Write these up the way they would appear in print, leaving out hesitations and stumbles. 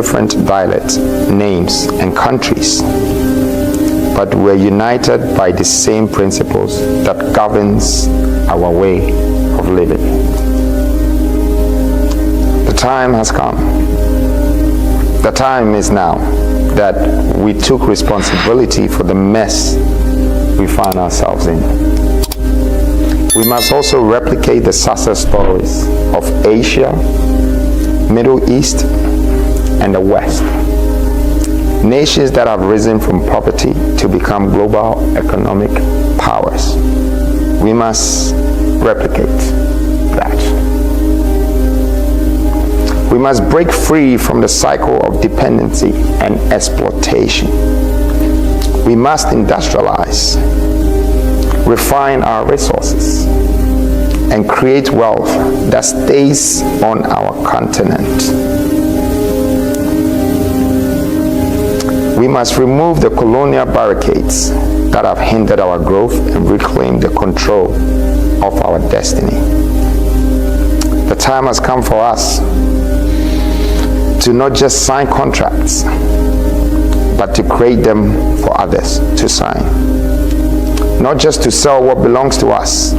different dialects, names, and countries, but we're united by the same principles that governs our way of living. The time has come. The time is now that we took responsibility for the mess we find ourselves in. We must also replicate the success stories of Asia, Middle East, and the West. Nations that have risen from poverty to become global economic powers. We must replicate that. We must break free from the cycle of dependency and exploitation. We must industrialize, refine our resources, and create wealth that stays on our continent. We must remove the colonial barricades that have hindered our growth and reclaim the control of our destiny. The time has come for us to not just sign contracts, but to create them for others to sign. Not just to sell what belongs to us,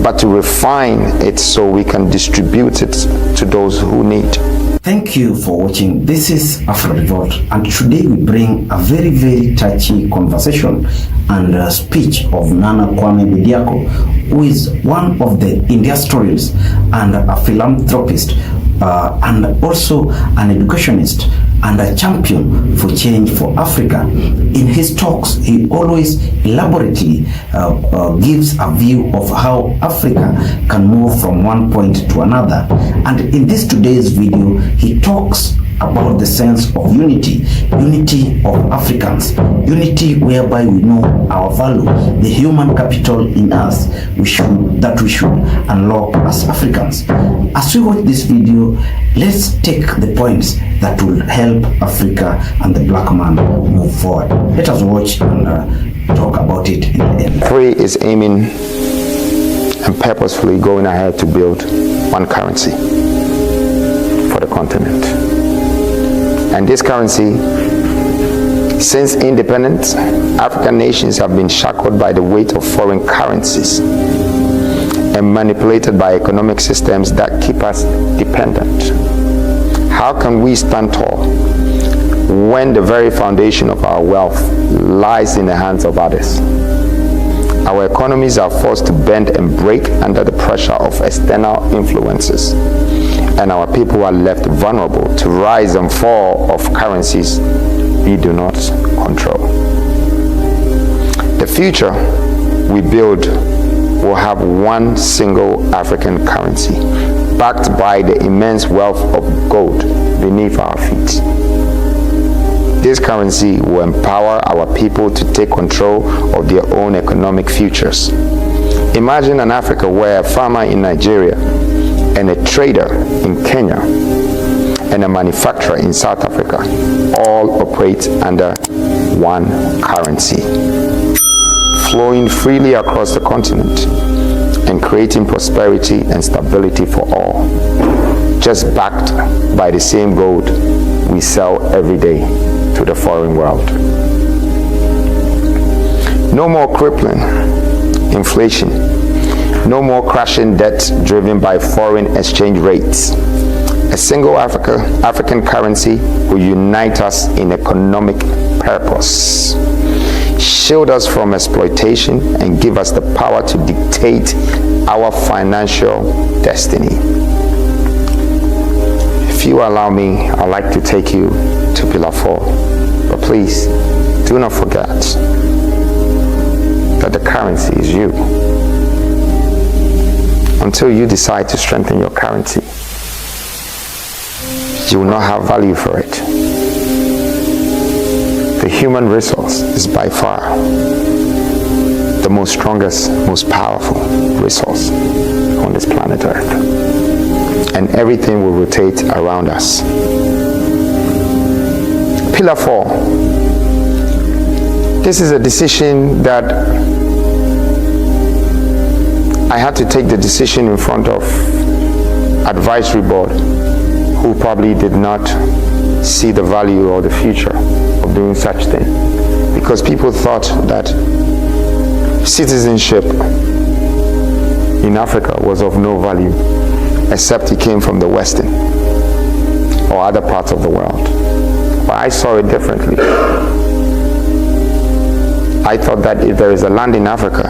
but to refine it so we can distribute it to those who need. Thank you for watching. This is Afro Revolt, and today we bring a very touchy conversation and speech of Nana Kwame Bediako, who is one of the industrialists and a philanthropist and also an educationist and a champion for change for Africa. In his talks, he always elaborately gives a view of how Africa can move from one point to another. And in this today's video, he talks about the sense of unity of Africans, unity whereby we know our value, the human capital in us, that we should unlock as Africans. As we watch this video, let's take the points that will help Africa and the black man move forward. Let us watch and talk about it in the end. 3 is aiming and purposefully going ahead to build one currency for the continent. And this currency, since independence, African nations have been shackled by the weight of foreign currencies and manipulated by economic systems that keep us dependent. How can we stand tall when the very foundation of our wealth lies in the hands of others? Our economies are forced to bend and break under the pressure of external influences, and our people are left vulnerable to rise and fall of currencies we do not control. The future we build will have one single African currency, backed by the immense wealth of gold beneath our feet. This currency will empower our people to take control of their own economic futures. Imagine an Africa where a farmer in Nigeria and a trader in Kenya and a manufacturer in South Africa all operate under one currency, flowing freely across the continent and creating prosperity and stability for all, just backed by the same gold we sell every day to the foreign world. No more crippling inflation. No more crashing debt driven by foreign exchange rates. A single African currency will unite us in economic purpose, shield us from exploitation, and give us the power to dictate our financial destiny. If you allow me, I'd like to take you to Pillar 4. But please, do not forget that the currency is you. Until you decide to strengthen your currency, you will not have value for it. The human resource is by far the most strongest, most powerful resource on this planet Earth. And everything will rotate around us. Pillar 4. This is a decision that I had to take the decision in front of advisory board who probably did not see the value or the future of doing such thing, because people thought that citizenship in Africa was of no value except it came from the Western or other parts of the world. But I saw it differently. I thought that if there is a land in Africa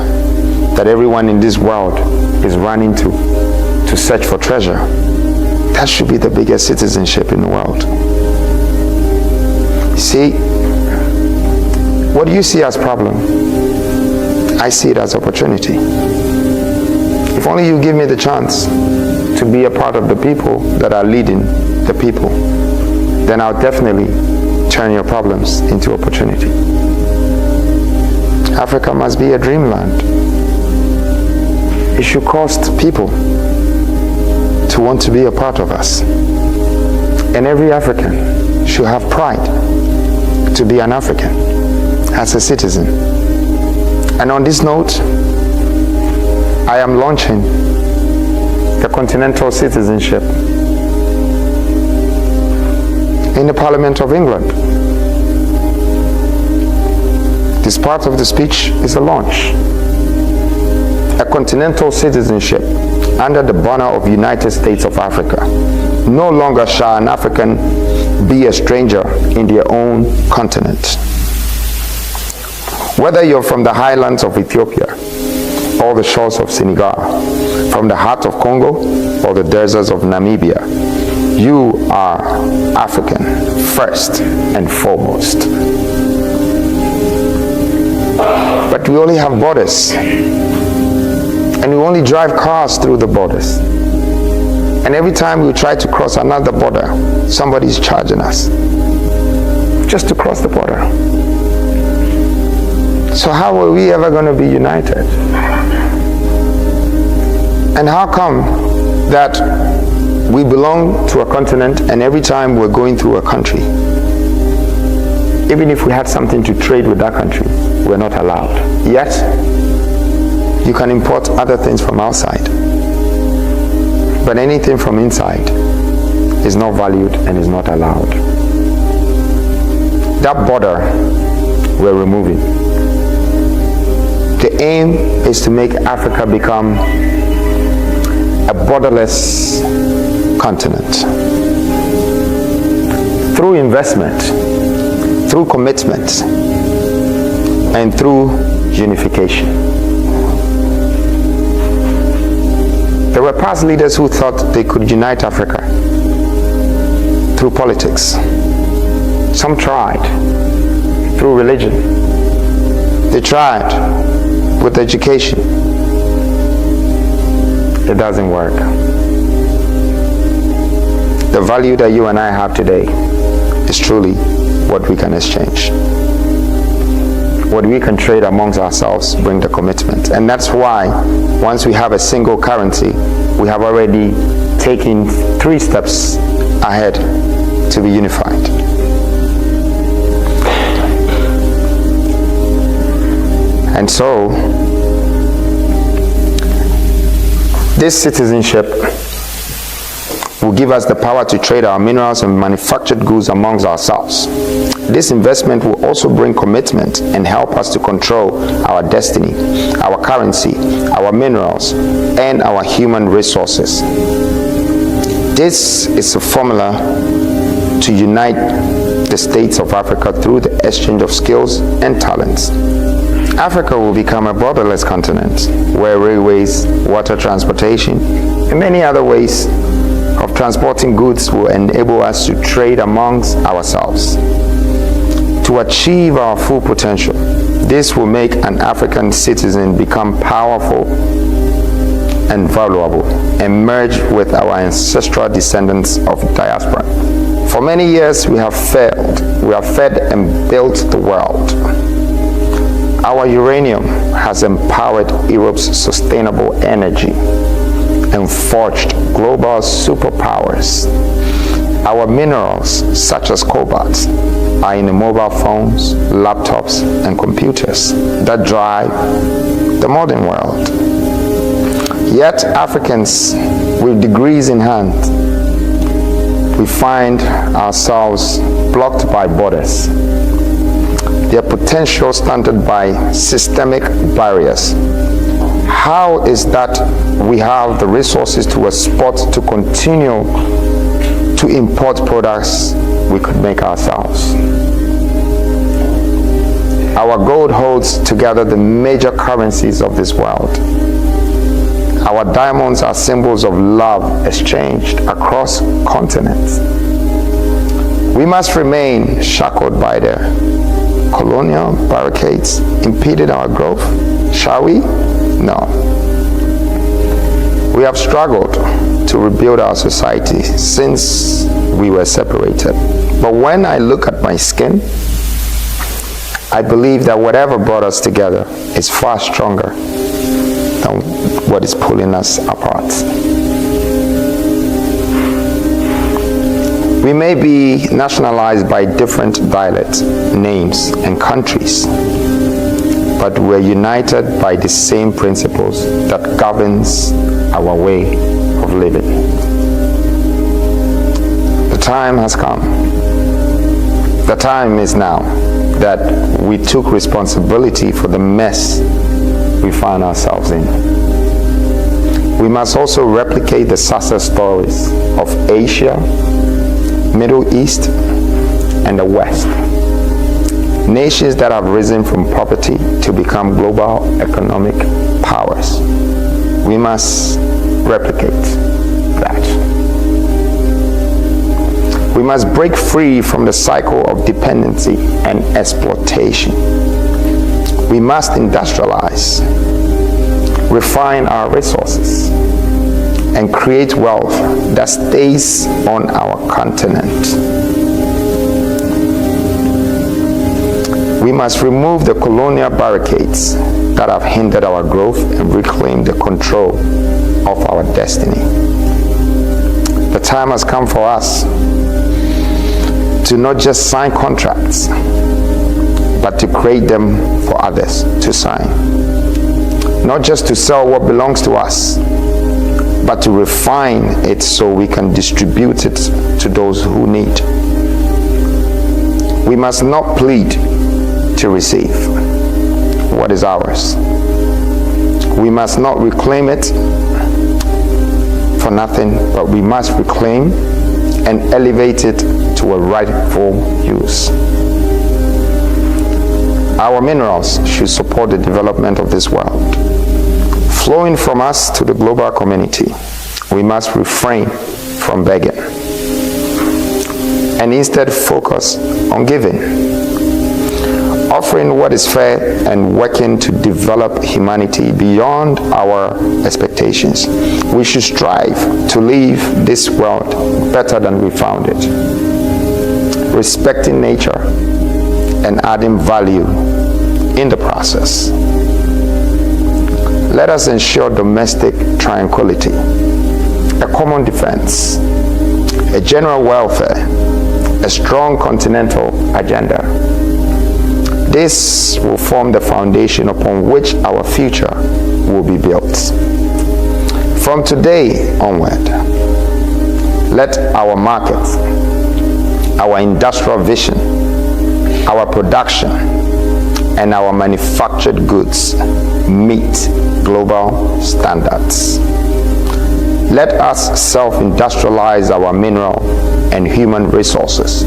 that everyone in this world is running to search for treasure, that should be the biggest citizenship in the world. See, what you see as problem, I see it as opportunity. If only you give me the chance to be a part of the people that are leading the people, then I'll definitely turn your problems into opportunity. Africa must be a dreamland. It should cost people to want to be a part of us. And every African should have pride to be an African as a citizen. And on this note, I am launching the continental citizenship in the Parliament of England. This part of the speech is a launch. A continental citizenship under the banner of United States of Africa. No longer shall an African be a stranger in their own continent. Whether you're from the highlands of Ethiopia or the shores of Senegal, from the heart of Congo or the deserts of Namibia, you are African first and foremost. But we only have borders, and we only drive cars through the borders. And every time we try to cross another border, somebody's charging us just to cross the border. So how are we ever going to be united? And how come that we belong to a continent, and every time we're going through a country, even if we had something to trade with that country, we're not allowed? Yet, you can import other things from outside. But anything from inside is not valued and is not allowed. That border we're removing. The aim is to make Africa become a borderless continent. Through investment, through commitment, and through unification. There were past leaders who thought they could unite Africa through politics. Some tried through religion. They tried with education. It doesn't work. The value that you and I have today is truly what we can exchange. What we can trade amongst ourselves bring the commitment. And that's why once we have a single currency, we have already taken 3 steps ahead to be unified. And so, this citizenship will give us the power to trade our minerals and manufactured goods amongst ourselves. This investment will also bring commitment and help us to control our destiny, our currency, our minerals, and our human resources. This is a formula to unite the states of Africa through the exchange of skills and talents. Africa will become a borderless continent where railways, water transportation, and many other ways of transporting goods will enable us to trade amongst ourselves. To achieve our full potential, this will make an African citizen become powerful and valuable and merge with our ancestral descendants of diaspora. For many years we have failed. We have fed and built the world. Our uranium has empowered Europe's sustainable energy and forged global superpowers. Our minerals, such as cobalt, are in the mobile phones, laptops, and computers that drive the modern world. Yet Africans with degrees in hand we find ourselves blocked by borders, their potential stunted by systemic barriers. How is that we have the resources to export to continue to import products we could make ourselves? Our gold holds together the major currencies of this world. Our diamonds are symbols of love exchanged across continents. We must remain shackled by the colonial barricades impeding our growth, shall we? No. We have struggled to rebuild our society since we were separated. But when I look at my skin, I believe that whatever brought us together is far stronger than what is pulling us apart. We may be nationalized by different dialects, names, and countries, but we're united by the same principles that governs our way of living. The time has come. The time is now that we took responsibility for the mess we find ourselves in. We must also replicate the success stories of Asia, Middle East, and the West. Nations that have risen from poverty to become global economic powers. We must replicate that. We must break free from the cycle of dependency and exploitation. We must industrialize, refine our resources, and create wealth that stays on our continent. We must remove the colonial barricades that have hindered our growth and reclaim the control of our destiny. The time has come for us to not just sign contracts, but to create them for others to sign. Not just to sell what belongs to us, but to refine it so we can distribute it to those who need. We must not plead to receive what is ours. We must not reclaim it for nothing, but we must reclaim and elevate it to a rightful use. Our minerals should support the development of this world. Flowing from us to the global community, we must refrain from begging and instead focus on giving, offering what is fair and working to develop humanity beyond our expectations. We should strive to leave this world better than we found it, respecting nature and adding value in the process. Let us ensure domestic tranquility, a common defense, a general welfare, a strong continental agenda. This will form the foundation upon which our future will be built. From today onward, let our markets, our industrial vision, our production, and our manufactured goods meet global standards. Let us self-industrialize our mineral and human resources,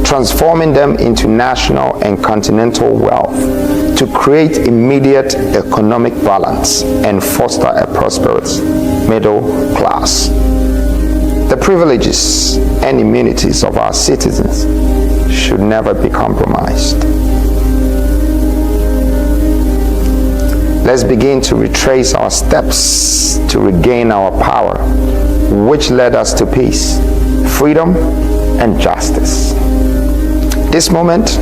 transforming them into national and continental wealth to create immediate economic balance and foster a prosperous middle class. The privileges and immunities of our citizens should never be compromised. Let's begin to retrace our steps to regain our power, which led us to peace, freedom, and justice. This moment,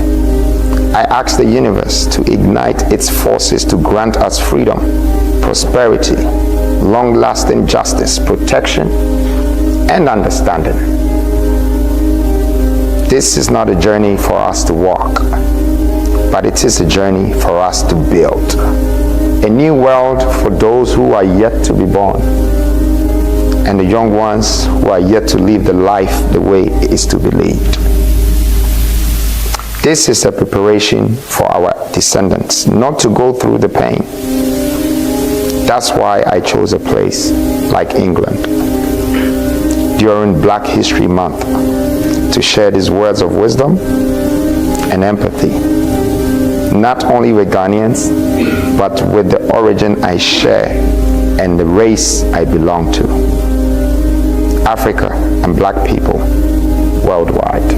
I ask the universe to ignite its forces to grant us freedom, prosperity, long-lasting justice, protection, and understanding. This is not a journey for us to walk, but it is a journey for us to build. A new world for those who are yet to be born. and the young ones who are yet to live the life the way it is to be lived. This is a preparation for our descendants, not to go through the pain. That's why I chose a place like England during Black History Month to share these words of wisdom and empathy, not only with Ghanaians, but with the origin I share and the race I belong to, Africa and Black people worldwide.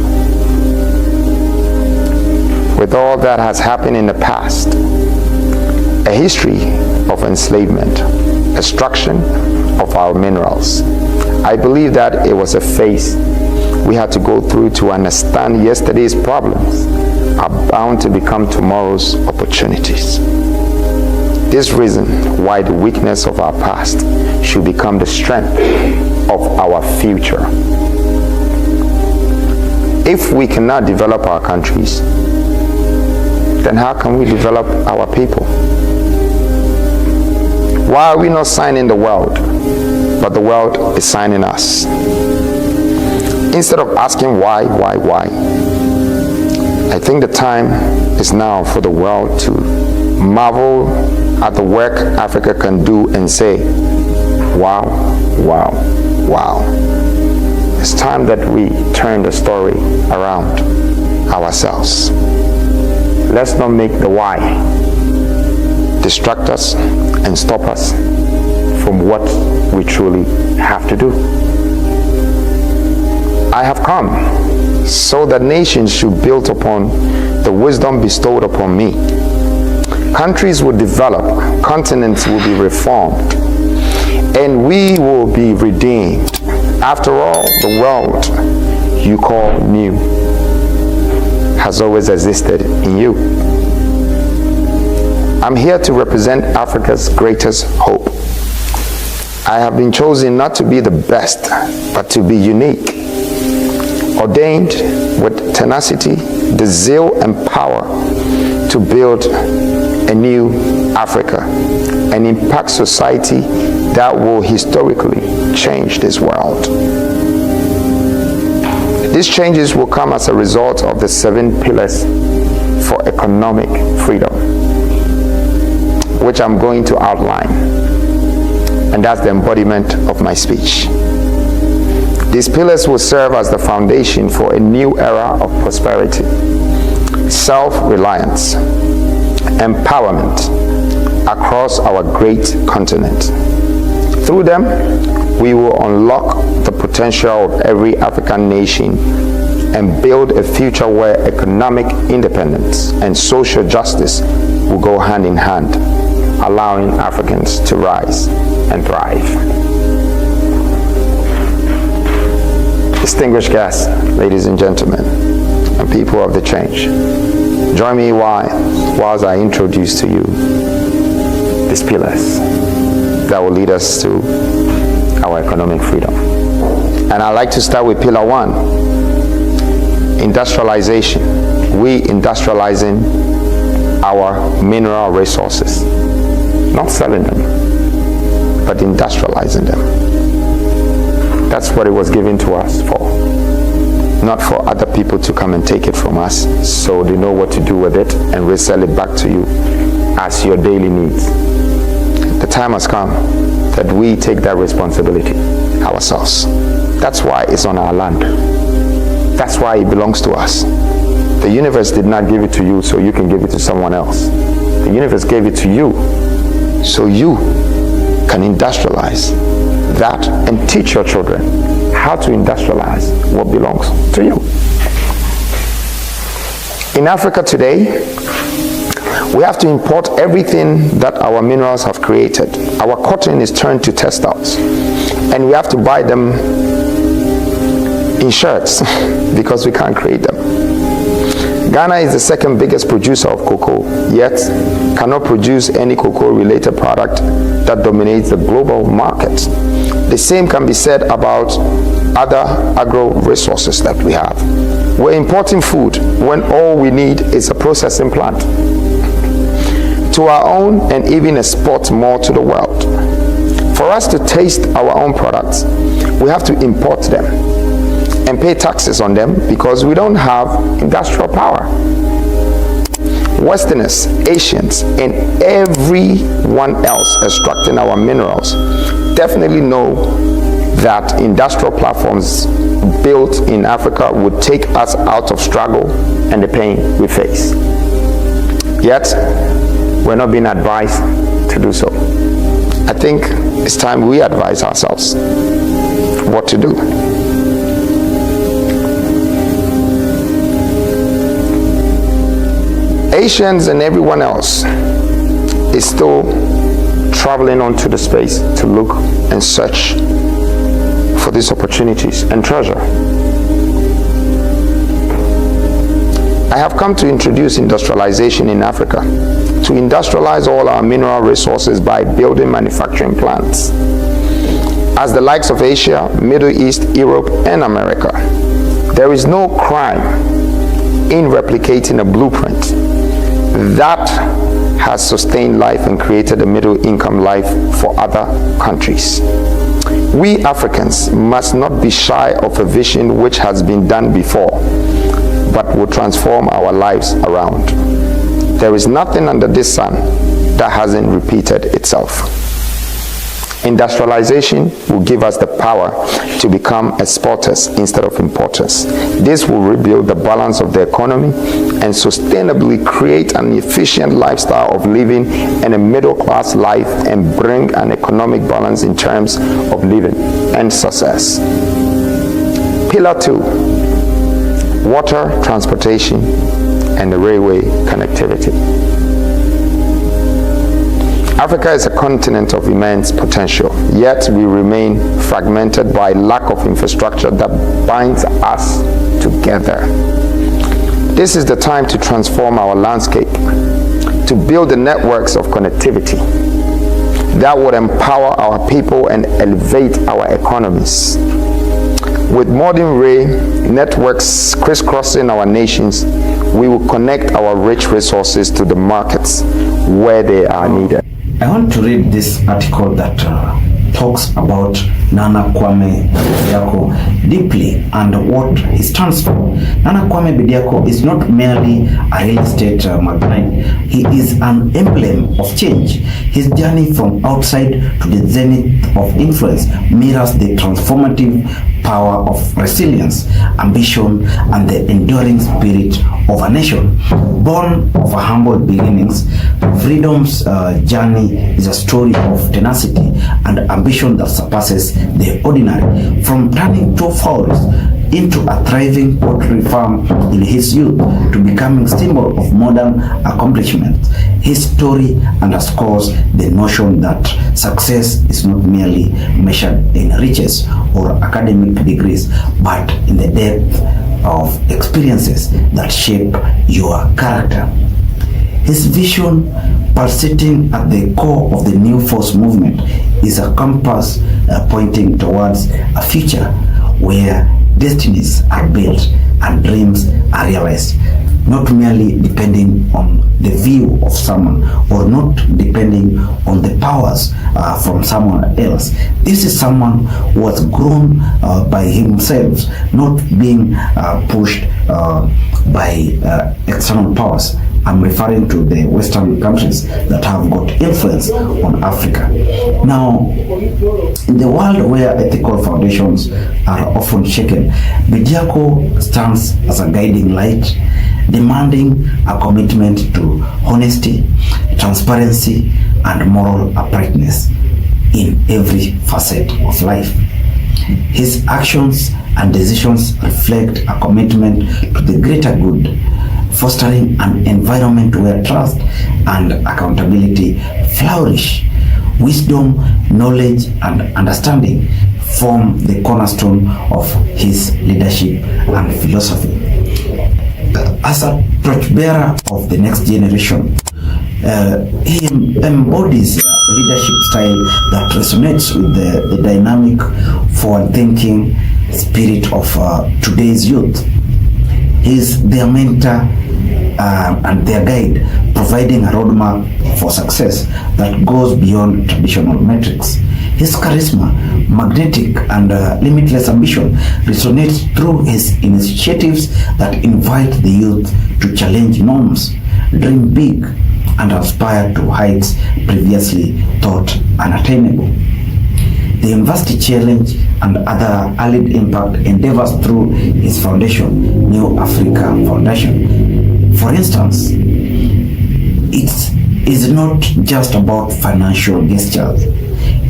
With all that has happened in the past, a history of enslavement, extraction of our minerals, I believe that it was a phase we had to go through to understand yesterday's problems are bound to become tomorrow's opportunities. This reason why the weakness of our past should become the strength of our future. If we cannot develop our countries, then how can we develop our people? Why are we not signing the world, but the world is signing us? Instead of asking why, I think the time is now for the world to marvel at the work Africa can do and say, wow, wow, wow. It's time that we turn the story around ourselves. Let's not make the why distract us and stop us from what we truly have to do. I have come so that nations should build upon the wisdom bestowed upon me. Countries will develop, continents will be reformed, and we will be redeemed. After all, the world you call new has always existed in you. I'm here to represent Africa's greatest hope. I have been chosen not to be the best, but to be unique, ordained with tenacity, the zeal and power to build a new Africa and impact society that will historically change this world. These changes will come as a result of the 7 pillars for economic freedom, which I'm going to outline, and that's the embodiment of my speech. These pillars will serve as the foundation for a new era of prosperity, self-reliance, empowerment across our great continent. Through them, we will unlock the potential of every African nation and build a future where economic independence and social justice will go hand in hand, allowing Africans to rise and thrive. Distinguished guests, ladies and gentlemen, and people of the change, join me whilst I introduce to you these pillars that will lead us to our economic freedom. And I'd like to start with pillar 1, industrialization. We industrializing our mineral resources, not selling them, but industrializing them. That's what it was given to us for, not for other people to come and take it from us so they know what to do with it and resell it back to you as your daily needs. The time has come that we take that responsibility ourselves. That's why it's on our land. That's why it belongs to us. The universe did not give it to you so you can give it to someone else. The universe gave it to you so you can industrialize that and teach your children how to industrialize what belongs to you. In Africa today, we have to import everything that our minerals have created. Our cotton is turned to textiles, and we have to buy them in shirts because we can't create them. Ghana is the second biggest producer of cocoa, yet cannot produce any cocoa-related product that dominates the global market. The same can be said about other agro-resources that we have. We're importing food when all we need is a processing plant to our own and even export more to the world. For us to taste our own products, we have to import them and pay taxes on them because we don't have industrial power. Westerners, Asians, and everyone else extracting our minerals definitely know that industrial platforms built in Africa would take us out of struggle and the pain we face. Yet, we're not being advised to do so. I think it's time we advise ourselves what to do. Asians and everyone else is still traveling onto the space to look and search for these opportunities and treasure. I have come to introduce industrialization in Africa, to industrialize all our mineral resources by building manufacturing plants. As the likes of Asia, Middle East, Europe, and America, there is no crime in replicating a blueprint that has sustained life and created a middle-income life for other countries. We Africans must not be shy of a vision which has been done before, but will transform our lives around. There is nothing under this sun that hasn't repeated itself. Industrialization will give us the power to become exporters instead of importers. This will rebuild the balance of the economy and sustainably create an efficient lifestyle of living and a middle-class life and bring an economic balance in terms of living and success. Pillar 2, water, transportation, and the railway connectivity. Africa is a continent of immense potential, yet we remain fragmented by lack of infrastructure that binds us together. This is the time to transform our landscape, to build the networks of connectivity that would empower our people and elevate our economies. With modern rail networks crisscrossing our nations, we will connect our rich resources to the markets where they are needed. I want to read this article that talks about Nana Kwame Bediako deeply and what he stands for. Nana Kwame Bediako is not merely a real estate magnate. He is an emblem of change. His journey from outside to the zenith of influence mirrors the transformative power of resilience, ambition, and the enduring spirit of a nation. Born of a humble beginnings, Freedom's journey is a story of tenacity and ambition that surpasses the ordinary. From turning two fowls into a thriving poultry farm in his youth to becoming symbol of modern accomplishment, his story underscores the notion that success is not merely measured in riches or academic degrees, but in the depth of experiences that shape your character. His vision, pulsating at the core of the New Force movement, is a compass pointing towards a future where destinies are built and dreams are realized, not merely depending on the view of someone or not depending on the powers from someone else. This is someone who has grown by himself, not being pushed by external powers. I'm referring to the Western countries that have got influence on Africa. Now, in the world where ethical foundations are often shaken, Bediako stands as a guiding light, demanding a commitment to honesty, transparency, and moral uprightness in every facet of life. His actions and decisions reflect a commitment to the greater good, fostering an environment where trust and accountability flourish. Wisdom, knowledge, and understanding form the cornerstone of his leadership and philosophy. As a torchbearer of the next generation, he embodies a leadership style that resonates with the dynamic, forward-thinking spirit of today's youth. He is their mentor and their guide, providing a roadmap for success that goes beyond traditional metrics. His charisma, magnetic and limitless ambition resonates through his initiatives that invite the youth to challenge norms, dream big, and aspire to heights previously thought unattainable. The University Challenge and other allied impact endeavors through his foundation, New Africa Foundation. For instance, it is not just about financial gestures.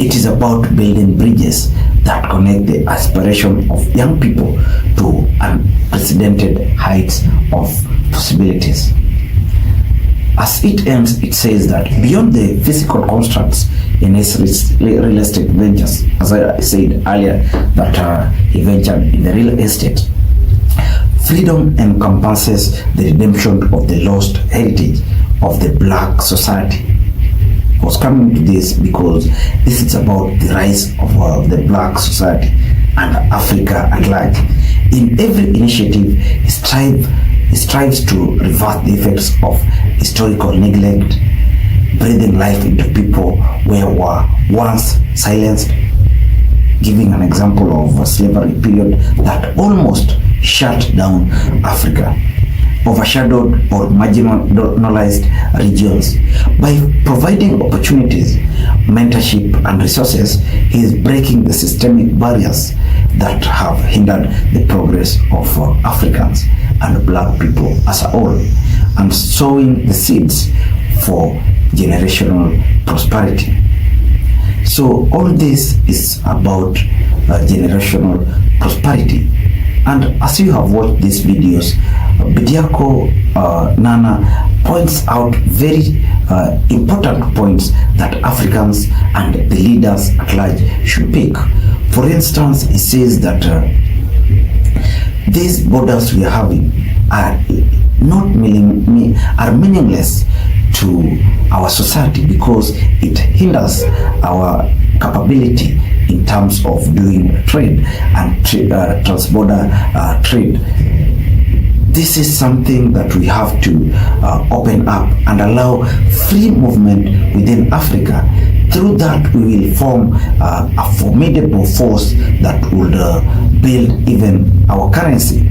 It is about building bridges that connect the aspiration of young people to unprecedented heights of possibilities. As it ends, it says that beyond the physical constructs in his real estate ventures, as I said earlier, that he ventured in the real estate, freedom encompasses the redemption of the lost heritage of the black society. I was coming to this because this is about the rise of the black society and Africa at large. In every initiative, he strives to reverse the effects of historical neglect, breathing life into people who were once silenced, giving an example of a slavery period that almost shut down Africa, overshadowed or marginalized regions. By providing opportunities, mentorship, and resources, he is breaking the systemic barriers that have hindered the progress of Africans and black people as a whole, and sowing the seeds for generational prosperity. So all this is about generational prosperity. And as you have watched these videos, Bediako Nana points out very important points that Africans and the leaders at large should pick. For instance, he says that these borders we are having are meaningless to our society because it hinders our capability in terms of doing trade and transborder trade. This is something that we have to open up and allow free movement within Africa. Through that, we will form a formidable force that would build even our currency.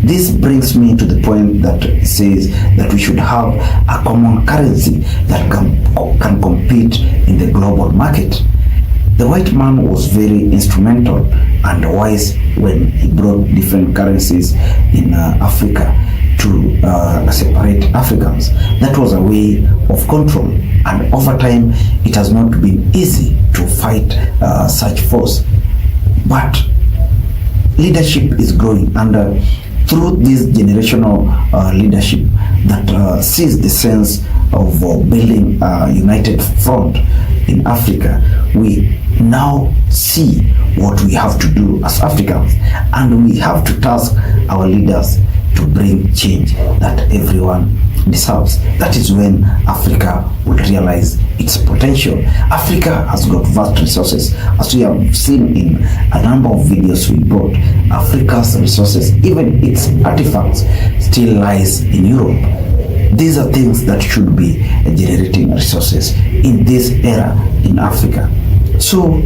This brings me to the point that says that we should have a common currency that can compete in the global market. The white man was very instrumental and wise when he brought different currencies in Africa to separate Africans. That was a way of control, and over time it has not been easy to fight such force. But leadership is growing, and through this generational leadership that sees the sense of building a united front in Africa, we now see what we have to do as Africans, and we have to task our leaders to bring change that everyone deserves. That is when Africa will realize its potential. Africa has got vast resources. As we have seen in a number of videos we brought, Africa's resources, even its artifacts, still lies in Europe. These are things that should be generating resources in this era in Africa. So,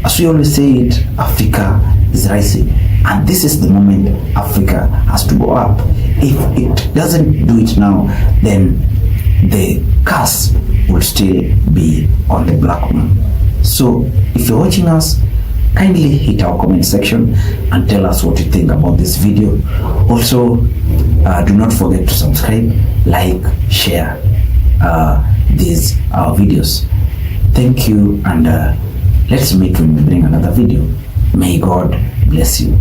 as we always say it, Africa is rising. And this is the moment Africa has to go up. If it doesn't do it now, then the curse will still be on the black man. So, if you're watching us, kindly hit our comment section and tell us what you think about this video. Also, do not forget to subscribe, like, share these videos. Thank you, and let's meet when we bring another video. May God bless you.